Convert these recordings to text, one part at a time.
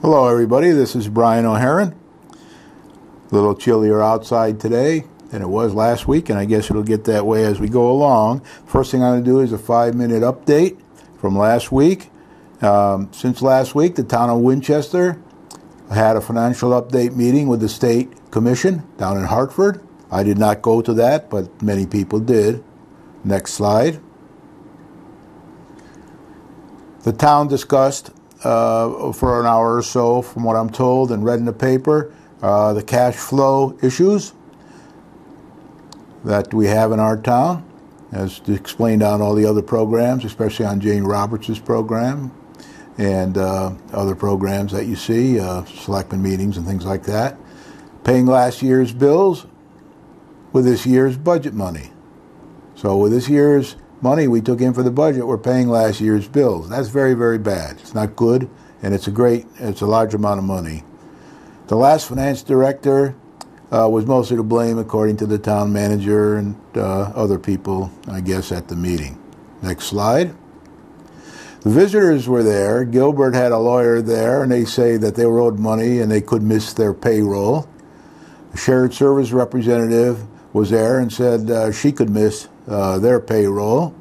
Hello everybody, this is Brian O'Haron. A little chillier outside today than it was last week, and I guess it'll get that way as we go along. First thing I'm going to do is a 5-minute update from last week. Since last week, the town of Winchester had a financial update meeting with the state commission down in Hartford. I did not go to that, but many people did. Next slide. The town discussed for an hour or so, from what I'm told and read in the paper, the cash flow issues that we have in our town, as explained on all the other programs, especially on Jane Roberts' program and other programs that you see, selectmen meetings and things like that. Paying last year's bills with this year's budget money. So with this year's money we took in for the budget, we're paying last year's bills. That's very, very bad. It's not good, and it's a large amount of money. The last finance director was mostly to blame, according to the town manager and other people, I guess, at the meeting. Next slide. The visitors were there. Gilbert had a lawyer there, and they say that they were owed money and they could miss their payroll. The shared service representative was there and said she could miss their payroll.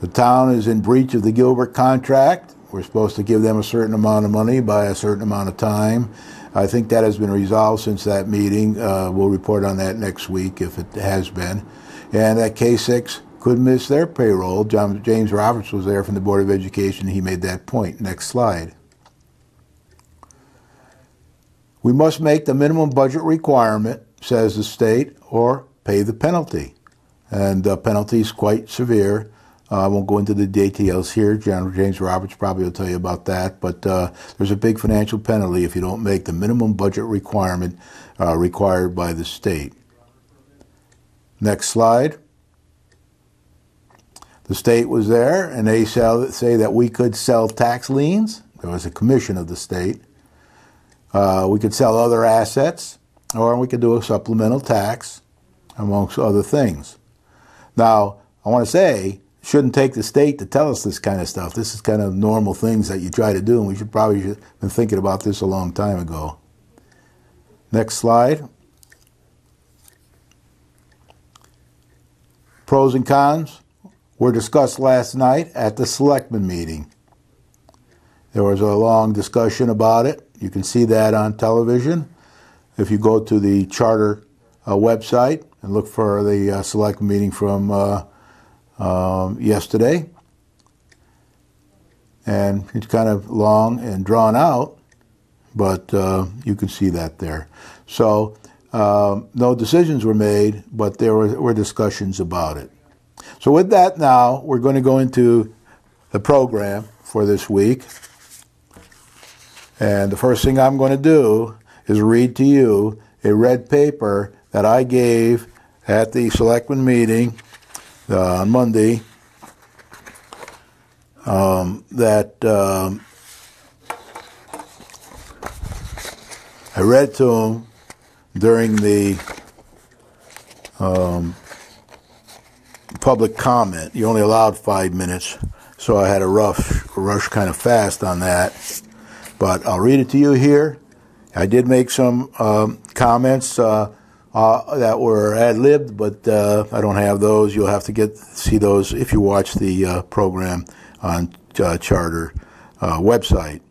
The town is in breach of the Gilbert contract. We're supposed to give them a certain amount of money by a certain amount of time. I think that has been resolved since that meeting. We'll report on that next week if it has been. And that K6 could miss their payroll. James Roberts was there from the Board of Education. He made that point. Next slide. We must make the minimum budget requirement, says the state, or pay the penalty. And the penalty is quite severe. I won't go into the details here. James Roberts probably will tell you about that. But there's a big financial penalty if you don't make the minimum budget requirement required by the state. Next slide. The state was there, and they say that we could sell tax liens. There was a commission of the state. We could sell other assets, or we could do a supplemental tax, amongst other things. Now, I want to say, it shouldn't take the state to tell us this kind of stuff. This is kind of normal things that you try to do, and we should probably have been thinking about this a long time ago. Next slide. Pros and cons were discussed last night at the selectmen meeting. There was a long discussion about it. You can see that on television. If you go to the charter website and look for the select meeting from yesterday. And it's kind of long and drawn out, but you can see that there. So no decisions were made, but there were discussions about it. So with that now, we're going to go into the program for this week. And the first thing I'm going to do is read to you a red paper that I gave at the selectmen meeting on Monday that I read to them during the public comment. You only allowed 5 minutes, so I had to rush kind of fast on that. But I'll read it to you here. I did make some comments that were ad-libbed, but I don't have those. You'll have to see those if you watch the program on Charter website.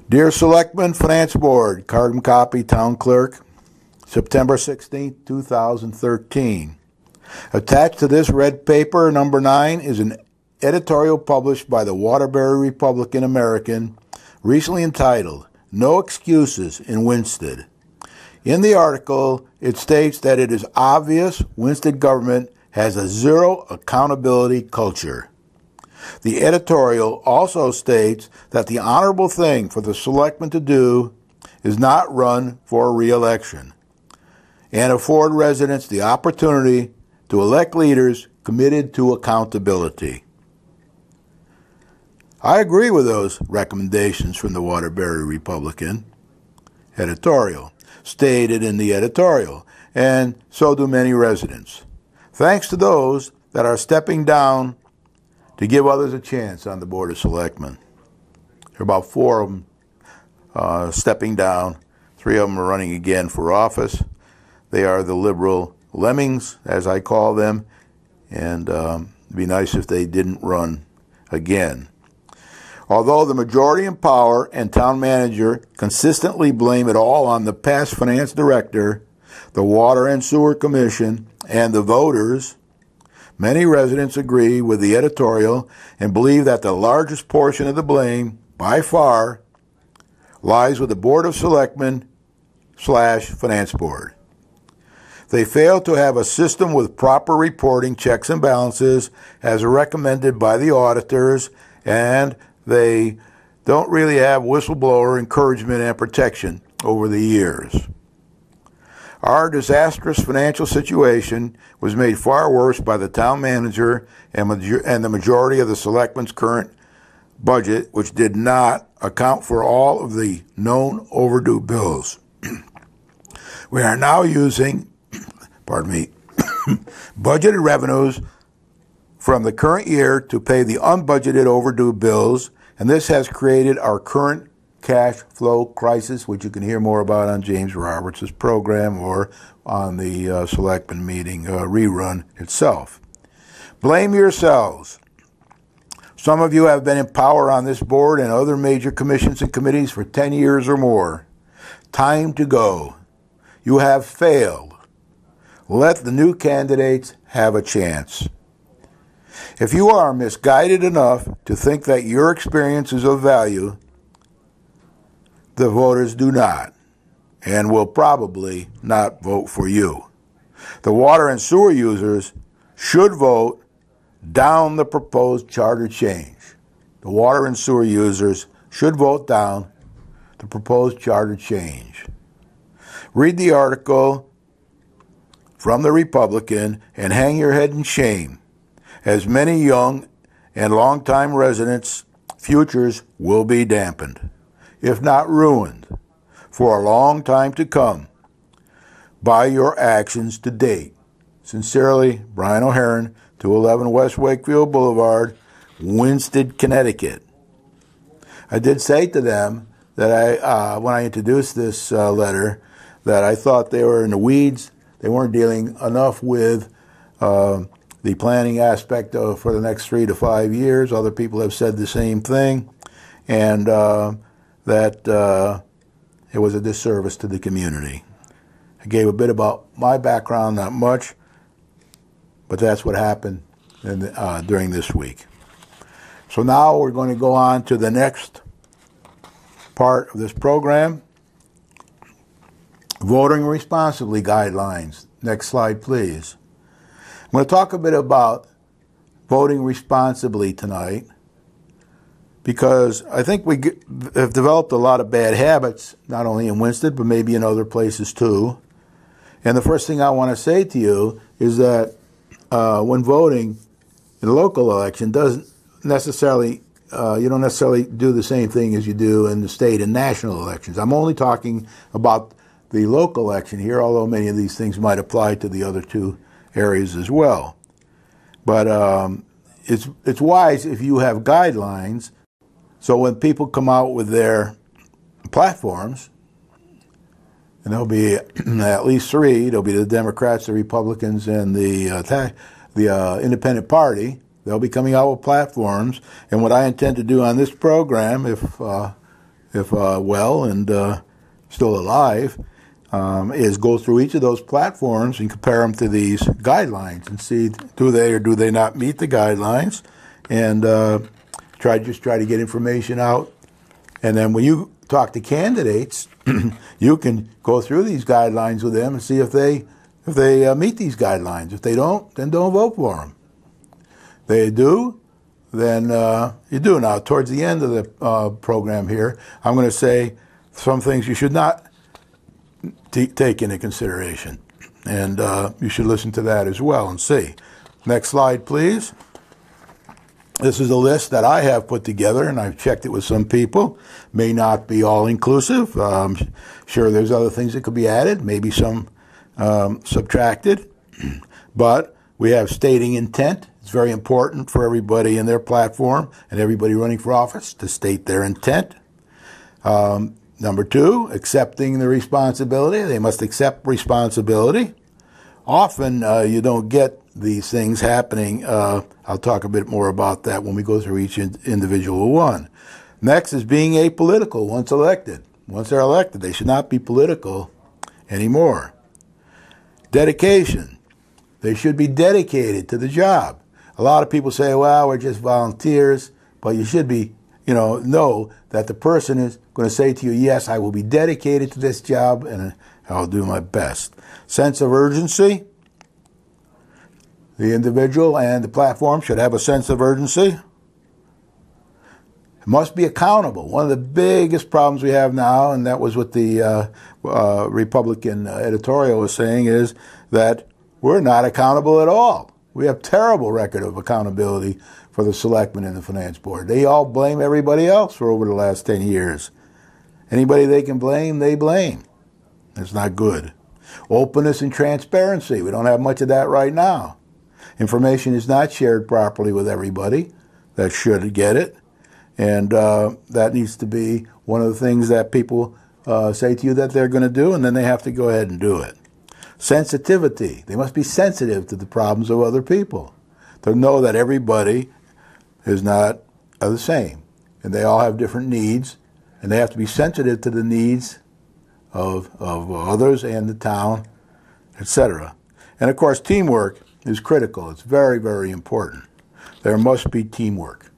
Dear Selectmen, Finance Board, carbon copy, Town Clerk, September 16, 2013. Attached to this red paper, number 9, is an editorial published by the Waterbury Republican American, recently entitled, "No Excuses in Winsted." In the article, it states that it is obvious Winsted government has a zero accountability culture. The editorial also states that the honorable thing for the selectmen to do is not run for re-election and afford residents the opportunity to elect leaders committed to accountability. I agree with those recommendations from the Waterbury Republican editorial, stated in the editorial, and so do many residents. Thanks to those that are stepping down to give others a chance on the Board of Selectmen. There are about 4 of them stepping down. 3 of them are running again for office. They are the liberal lemmings, as I call them, and it'd be nice if they didn't run again. Although the majority in power and town manager consistently blame it all on the past finance director, the Water and Sewer Commission, and the voters, many residents agree with the editorial and believe that the largest portion of the blame, by far, lies with the Board of Selectmen / Finance Board. They fail to have a system with proper reporting, checks and balances as recommended by the auditors, and they don't really have whistleblower encouragement and protection over the years. Our disastrous financial situation was made far worse by the town manager and the majority of the selectmen's current budget, which did not account for all of the known overdue bills. We are now using, budgeted revenues from the current year to pay the unbudgeted overdue bills, and this has created our current cash flow crisis, which you can hear more about on James Roberts' program or on the Selectmen meeting rerun itself. Blame yourselves. Some of you have been in power on this board and other major commissions and committees for 10 years or more. Time to go. You have failed. Let the new candidates have a chance. If you are misguided enough to think that your experience is of value, the voters do not, and will probably not vote for you. The water and sewer users should vote down the proposed charter change. The water and sewer users should vote down the proposed charter change. Read the article from the Republican and hang your head in shame, as many young and longtime residents' futures will be dampened, if not ruined, for a long time to come by your actions to date. Sincerely, Brian O'Haron, 211 West Wakefield Boulevard, Winsted, Connecticut. I did say to them that when I introduced this letter, that I thought they were in the weeds. They weren't dealing enough with the planning aspect for the next 3 to 5 years. Other people have said the same thing, and that it was a disservice to the community. I gave a bit about my background, not much, but that's what happened during this week. So now we're going to go on to the next part of this program, voting responsibly guidelines. Next slide, please. I'm going to talk a bit about voting responsibly tonight, because I think we have developed a lot of bad habits, not only in Winsted, but maybe in other places too. And the first thing I want to say to you is that when voting in a local election, doesn't necessarily you don't necessarily do the same thing as you do in the state and national elections. I'm only talking about the local election here, although many of these things might apply to the other 2 areas as well. But it's wise if you have guidelines, so when people come out with their platforms, and there'll be at least 3, there'll be the Democrats, the Republicans, and the Independent Party. They'll be coming out with platforms, and what I intend to do on this program, if well and still alive, is go through each of those platforms and compare them to these guidelines and see do they or do they not meet the guidelines, and try to get information out. And then when you talk to candidates, you can go through these guidelines with them and see if they meet these guidelines. If they don't, then don't vote for them. They do, then you do. Now, towards the end of the program here, I'm going to say some things you should not take into consideration. And you should listen to that as well and see. Next slide, please. This is a list that I have put together, and I've checked it with some people. May not be all-inclusive. I'm sure there's other things that could be added, maybe some subtracted. But we have stating intent It's very important for everybody in their platform and everybody running for office to state their intent. Number two, accepting the responsibility. They must accept responsibility. Often you don't get these things happening. I'll talk a bit more about that when we go through each individual one. Next is being apolitical once elected. Once they're elected, they should not be political anymore. Dedication. They should be dedicated to the job. A lot of people say, well, we're just volunteers, but you should be, know that the person is going to say to you, yes, I will be dedicated to this job and I'll do my best. Sense of urgency. The individual and the platform should have a sense of urgency. It must be accountable. One of the biggest problems we have now, and that was what the Republican editorial was saying, is that we're not accountable at all. We have terrible record of accountability for the selectmen and the finance board. They all blame everybody else for over the last 10 years. Anybody they can blame, they blame. That's not good. Openness and transparency. We don't have much of that right now. Information is not shared properly with everybody that should get it. And that needs to be one of the things that people say to you that they're going to do, and then they have to go ahead and do it. Sensitivity. They must be sensitive to the problems of other people. To know that everybody is not the same. And they all have different needs, and they have to be sensitive to the needs of others and the town, etc. And of course, teamwork is critical. It's very, very important. There must be teamwork.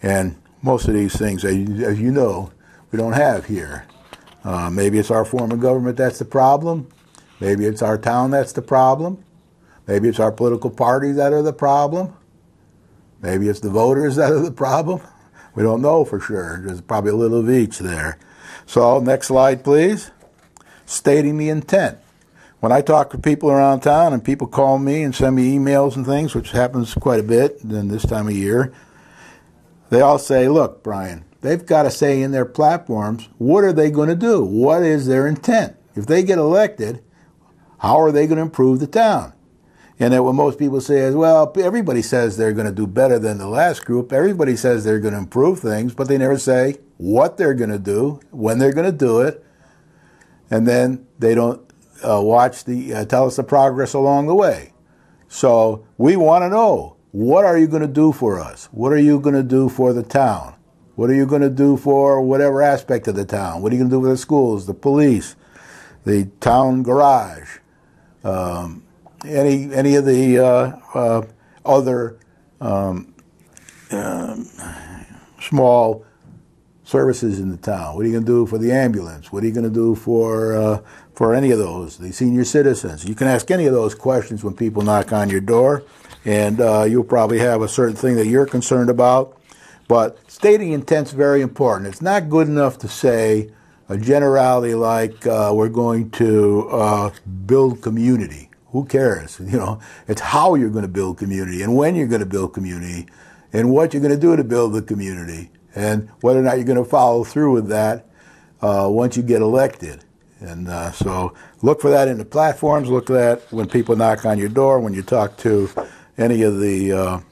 And most of these things, as you know, we don't have here. Maybe it's our form of government that's the problem. Maybe it's our town that's the problem. Maybe it's our political parties that are the problem. Maybe it's the voters that are the problem. We don't know for sure. There's probably a little of each there. So next slide, please. Stating the intent. When I talk to people around town and people call me and send me emails and things, which happens quite a bit in this time of year, they all say, look, Brian, they've got to say in their platforms, what are they going to do? What is their intent? If they get elected, how are they going to improve the town? And then what most people say is, well, everybody says they're going to do better than the last group. Everybody says they're going to improve things, but they never say what they're going to do, when they're going to do it, and then they don't tell us the progress along the way. So we want to know, what are you going to do for us? What are you going to do for the town? What are you going to do for whatever aspect of the town? What are you going to do with the schools, the police, the town garage, any of the other small services in the town? What are you going to do for the ambulance? What are you going to do for any of those, the senior citizens? You can ask any of those questions when people knock on your door, and you'll probably have a certain thing that you're concerned about. But stating intent's very important. It's not good enough to say a generality like we're going to build community. Who cares? It's how you're going to build community and when you're going to build community and what you're going to do to build the community and whether or not you're going to follow through with that once you get elected. And so look for that in the platforms. Look for that when people knock on your door, when you talk to any of the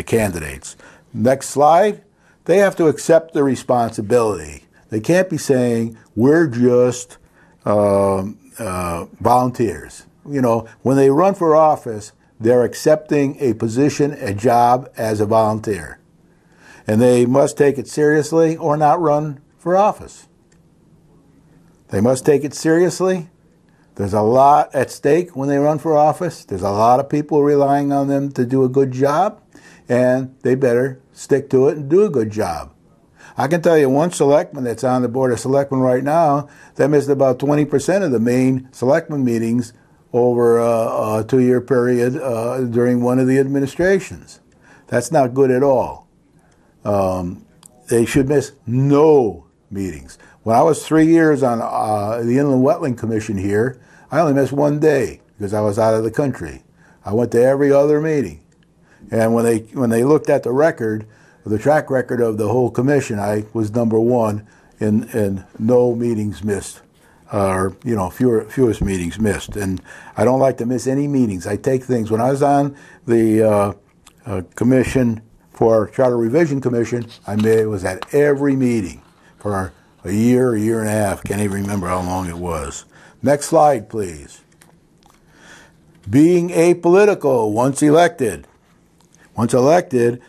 candidates. Next slide. They have to accept the responsibility. They can't be saying, we're just volunteers. When they run for office, they're accepting a position, a job as a volunteer. And they must take it seriously or not run for office. They must take it seriously. There's a lot at stake when they run for office. There's a lot of people relying on them to do a good job, and they better stick to it and do a good job. I can tell you one selectman that's on the Board of Selectmen right now that missed about 20% of the main selectmen meetings over a 2-year period during one of the administrations. That's not good at all. They should miss no meetings. When I was 3 years on the Inland Wetland Commission here, I only missed one day because I was out of the country. I went to every other meeting. And when they looked at the record, the track record of the whole commission, I was number one in no meetings missed, or fewest meetings missed. And I don't like to miss any meetings. I take things. When I was on the commission for Charter Revision Commission, it was at every meeting for a year and a half. Can't even remember how long it was. Next slide, please. Being apolitical once elected. Once elected,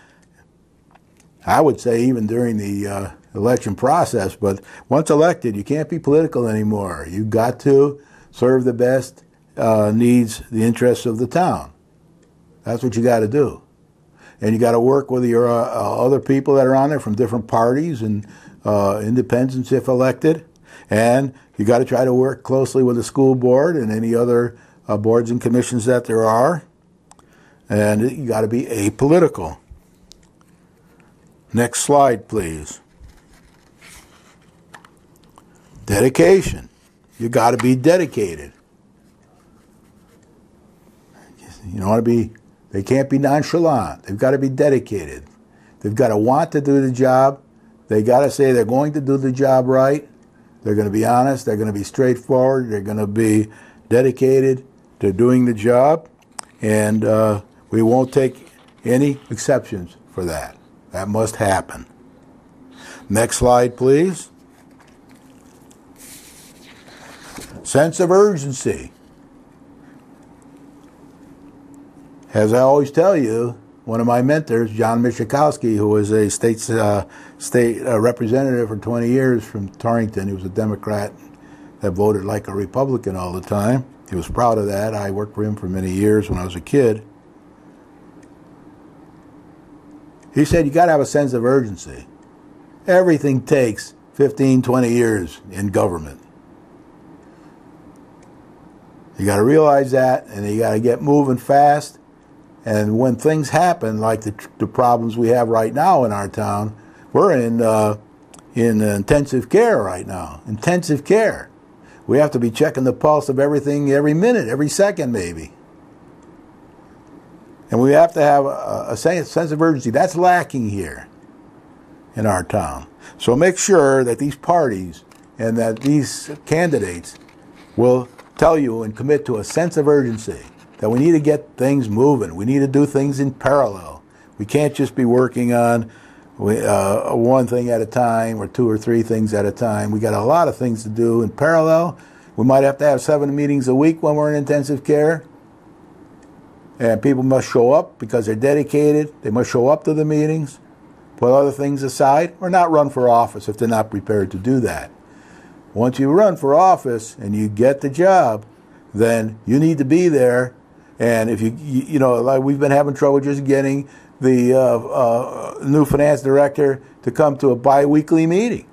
I would say even during the election process, but once elected, you can't be political anymore. You've got to serve the best needs, the interests of the town. That's what you got to do. And you got to work with your other people that are on there from different parties and independents if elected. And you got to try to work closely with the school board and any other boards and commissions that there are. And you got to be apolitical. Next slide, please. Dedication. You got to be dedicated. You know, they can't be nonchalant. They've got to be dedicated. They've got to want to do the job. They got to say they're going to do the job right. They're going to be honest. They're going to be straightforward. They're going to be dedicated to doing the job. And we won't take any exceptions for that. That must happen. Next slide, please. Sense of urgency. As I always tell you, one of my mentors, John Michikowski, who was a state representative for 20 years from Torrington, he was a Democrat that voted like a Republican all the time. He was proud of that. I worked for him for many years when I was a kid. He said, you got to have a sense of urgency. Everything takes 15, 20 years in government. You got to realize that, and you got to get moving fast. And when things happen, like the problems we have right now in our town, we're in intensive care right now. Intensive care. We have to be checking the pulse of everything every minute, every second maybe. And we have to have a sense of urgency. That's lacking here in our town. So make sure that these parties and that these candidates will tell you and commit to a sense of urgency, that we need to get things moving. We need to do things in parallel. We can't just be working on one thing at a time or two or three things at a time. We got a lot of things to do in parallel. We might have to have 7 meetings a week when we're in intensive care. And people must show up because they're dedicated. They must show up to the meetings, put other things aside, or not run for office if they're not prepared to do that. Once you run for office and you get the job, then you need to be there. And if you know, like we've been having trouble just getting the new finance director to come to a bi-weekly meeting,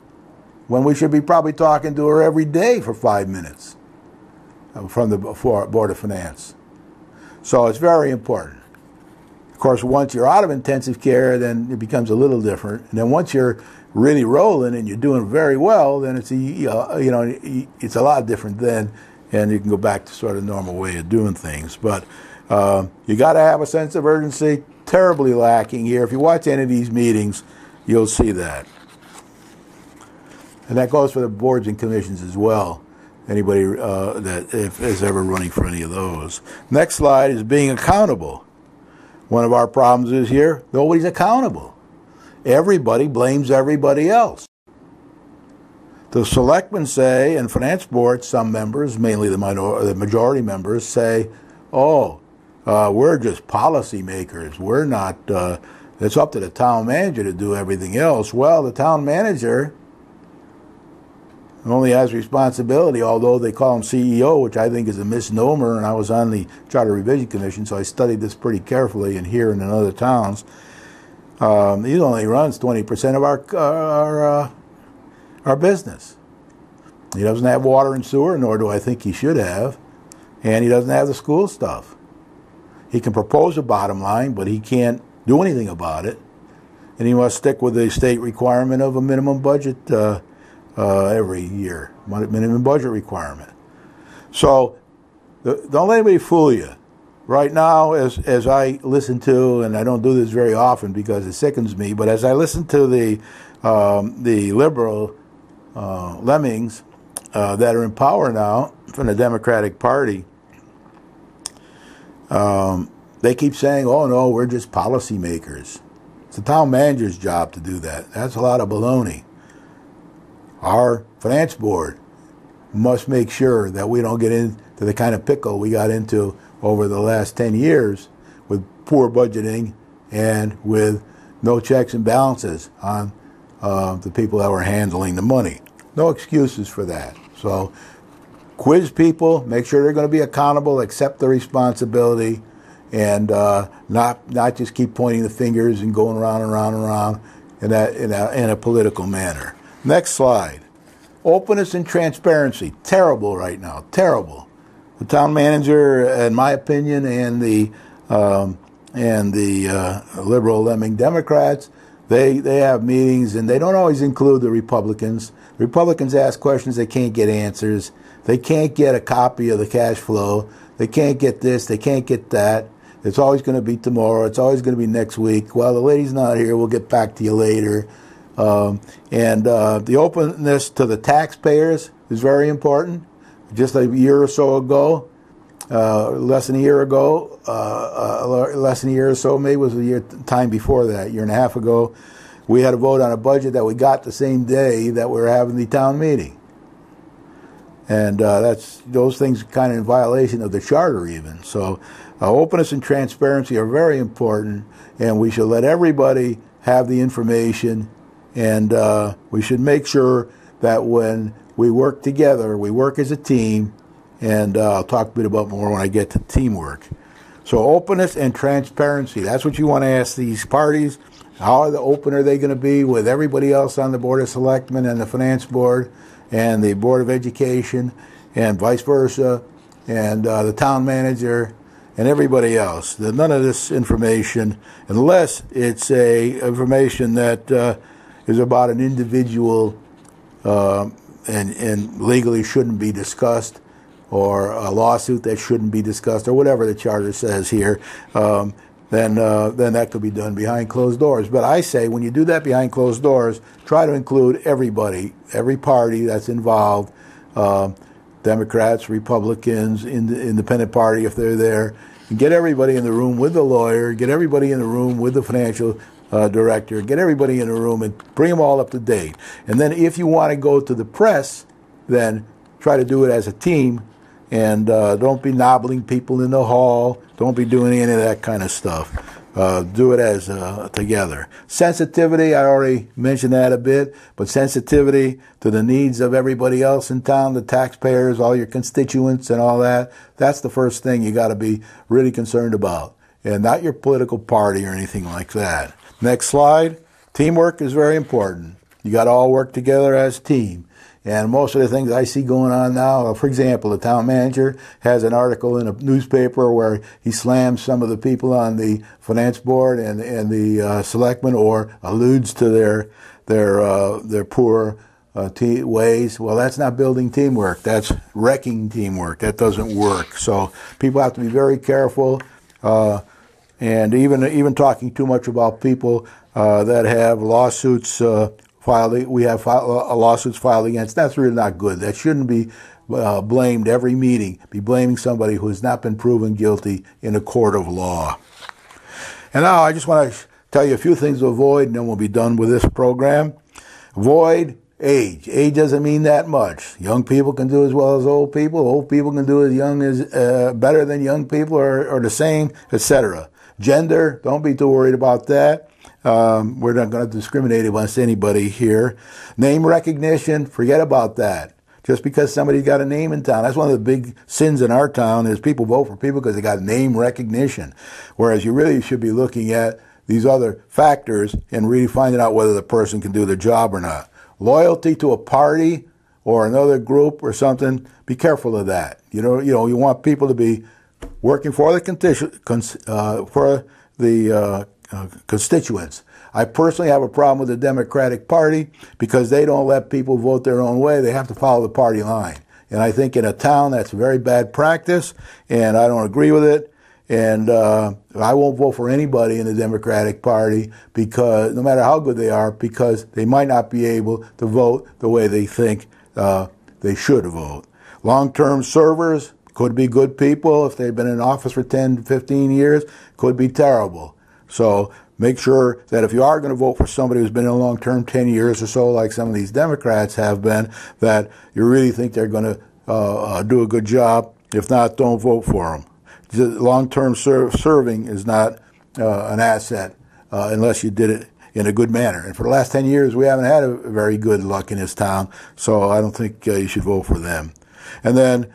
when we should be probably talking to her every day for 5 minutes from the Board of Finance. So it's very important. Of course, once you're out of intensive care, then it becomes a little different. And then once you're really rolling and you're doing very well, then it's it's a lot different then, and you can go back to sort of normal way of doing things. But you got to have a sense of urgency. Terribly lacking here. If you watch any of these meetings, you'll see that. And that goes for the boards and commissions as well. Anybody that is ever running for any of those. Next slide is being accountable. One of our problems is here, nobody's accountable. Everybody blames everybody else. The selectmen say, and finance board, some members, mainly the majority members, say, oh, we're just policy makers. We're not, it's up to the town manager to do everything else. Well, the town manager only has responsibility, although they call him CEO, which I think is a misnomer, and I was on the Charter Revision Commission, so I studied this pretty carefully and here and in other towns. He only runs 20% of our business. He doesn't have water and sewer, nor do I think he should have, and he doesn't have the school stuff. He can propose a bottom line, but he can't do anything about it, and he must stick with the state requirement of a minimum budget every year, minimum budget requirement. So don't let anybody fool you. Right now, as I listen to, and I don't do this very often because it sickens me, but as I listen to the liberal lemmings that are in power now from the Democratic Party, they keep saying, oh no, we're just policymakers. It's the town manager's job to do that. That's a lot of baloney. Our finance board must make sure that we don't get into the kind of pickle we got into over the last 10 years with poor budgeting and with no checks and balances on the people that were handling the money. No excuses for that. So quiz people, make sure they're going to be accountable, accept the responsibility, and not just keep pointing the fingers and going around and around and around in a political manner. Next slide. Openness and transparency. Terrible right now. Terrible. The town manager, in my opinion, and the liberal lemming Democrats, they have meetings and they don't always include the Republicans. Republicans ask questions, they can't get answers. They can't get a copy of the cash flow. They can't get this. They can't get that. It's always going to be tomorrow. It's always going to be next week. Well, the lady's not here. We'll get back to you later. The openness to the taxpayers is very important. Just a year or so ago, less than a year or so, maybe it was a time before that, year and a half ago, we had a vote on a budget that we got the same day that we were having the town meeting. And those things are kind of in violation of the charter even. So openness and transparency are very important, and we should let everybody have the information, and we should make sure that when we work together, we work as a team, and I'll talk a bit about more when I get to teamwork. So openness and transparency, that's what you want to ask these parties. How open are they going to be with everybody else on the Board of Selectmen and the Finance Board and the Board of Education and vice versa, and the town manager and everybody else? None of this information, unless it's information that is about an individual and legally shouldn't be discussed, or a lawsuit that shouldn't be discussed, or whatever the charter says here, then that could be done behind closed doors. But I say when you do that behind closed doors, try to include everybody, every party that's involved, Democrats, Republicans, independent party if they're there, and get everybody in the room with the lawyer, get everybody in the room with the financial director, get everybody in the room and bring them all up to date. And then if you want to go to the press, then try to do it as a team, and don't be nobbling people in the hall. Don't be doing any of that kind of stuff. Do it as together. Sensitivity, I already mentioned that a bit, but sensitivity to the needs of everybody else in town, the taxpayers, all your constituents and all that, that's the first thing you got to be really concerned about, and not your political party or anything like that. Next slide. Teamwork is very important. You got to all work together as a team. And most of the things I see going on now, for example, the town manager has an article in a newspaper where he slams some of the people on the finance board and the selectmen, or alludes to their poor ways. Well, that's not building teamwork. That's wrecking teamwork. That doesn't work. So people have to be very careful. And even talking too much about people that have lawsuits we have lawsuits filed against. That's really not good. That shouldn't be blamed every meeting. Be blaming somebody who has not been proven guilty in a court of law. And now I just want to tell you a few things to avoid, and then we'll be done with this program. Avoid age. Age doesn't mean that much. Young people can do as well as old people. Old people can do better than young people, or the same, etc. Gender, don't be too worried about that. We're not going to discriminate against anybody here. Name recognition, forget about that. Just because somebody's got a name in town, that's one of the big sins in our town, is people vote for people because they got name recognition. Whereas you really should be looking at these other factors and really finding out whether the person can do the job or not. Loyalty to a party or another group or something, be careful of that. You want people to be working for the constituents. I personally have a problem with the Democratic Party because they don't let people vote their own way. They have to follow the party line. And I think in a town that's very bad practice, and I don't agree with it. And I won't vote for anybody in the Democratic Party, because no matter how good they are, because they might not be able to vote the way they think they should vote. Long-term servers, Could be good people if they've been in office for 10, 15 years. Could be terrible. So make sure that if you are going to vote for somebody who's been in long term, 10 years or so, like some of these Democrats have been, that you really think they're going to do a good job. If not, don't vote for them. Long-term serving is not an asset unless you did it in a good manner. And for the last 10 years, we haven't had a very good luck in this town, so I don't think you should vote for them. And then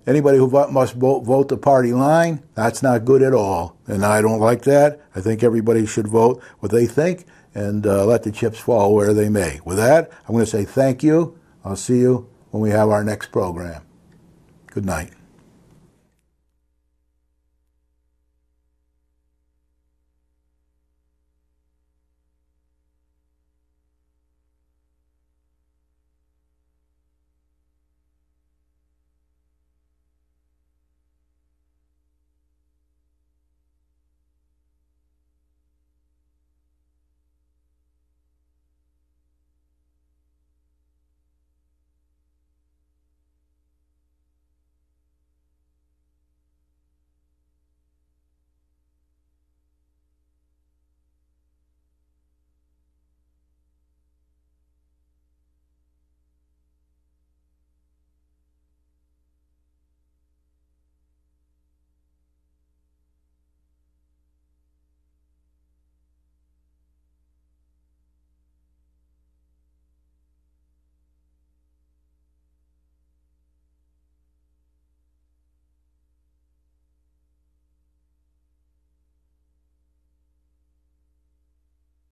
anybody who must vote the party line, that's not good at all. And I don't like that. I think everybody should vote what they think and let the chips fall where they may. With that, I'm going to say thank you. I'll see you when we have our next program. Good night.